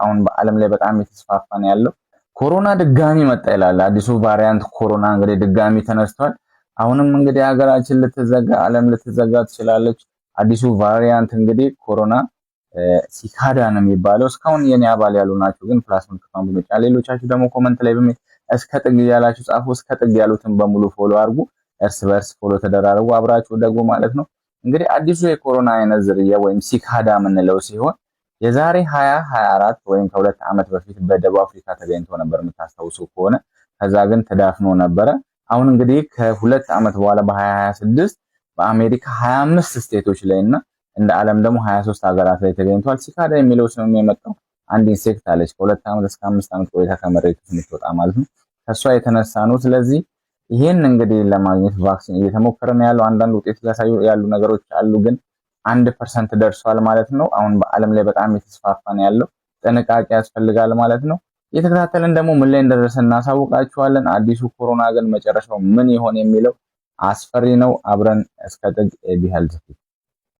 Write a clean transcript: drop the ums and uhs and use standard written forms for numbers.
አሁን በዓለም ላይ በጣም የተስፋፋ ነው ያለው። ኮሮና ድጋሚ መጣ ይላል። አዲሱ ቫሪያንት ኮሮና እንግዲህ ድጋሚ ተነስቷል። አሁንም እንግዲህ ሀገራችን ልትዘጋ፣ ዓለም ልትዘጋ ትችላለች። አዲሱ ቫሪያንት እንግዲህ ኮሮና ሲካዳ ነው የሚባለው። እስካሁን የኔ አባል ያሉ ናችሁ ግን ፕላስ ምልክቷን በመጫን ሌሎቻችሁ ደግሞ ኮመንት ላይ እስከ ጥግ ያላችሁ ጻፉ። እስከ ጥግ ያሉትን በሙሉ ፎሎ አድርጉ። እርስ በርስ ፎሎ ተደራረጉ። አብራችሁ ደግሞ ማለት ነው። እንግዲህ አዲሱ የኮሮና አይነት ዝርያ ወይም ሲካዳ የምንለው ሲሆን የዛሬ 2024 ወይም ከሁለት ዓመት በፊት በደቡብ አፍሪካ ተገኝቶ ነበር የምታስታውሱ ከሆነ። ከዛ ግን ተዳፍኖ ነበረ። አሁን እንግዲህ ከሁለት ዓመት በኋላ በ2026 በአሜሪካ 25 ስቴቶች ላይ እና እንደ ዓለም ደግሞ 23 ሀገራት ላይ ተገኝቷል። ሲካዳ የሚለው ስም የመጣው አንድ ኢንሴክት አለች ከሁለት ዓመት እስከ 5 ዓመት ቆይታ ከመሬት የምትወጣ ማለት ነው። ከሷ የተነሳ ነው። ስለዚህ ይሄን እንግዲህ ለማግኘት ቫክሲን እየተሞከረ ነው ያለው። አንዳንድ ውጤት ያሳዩ ያሉ ነገሮች አሉ ግን 1% ደርሷል ማለት ነው። አሁን በዓለም ላይ በጣም የተስፋፋ ነው ያለው። ጥንቃቄ ያስፈልጋል ማለት ነው። እየተከታተልን ደግሞ ምን ላይ እንደደረሰ እናሳውቃችኋለን። አዲሱ ኮሮና ግን መጨረሻው ምን ይሆን የሚለው አስፈሪ ነው። አብረን እስከ ጥግ ኤቢ ሄልዝ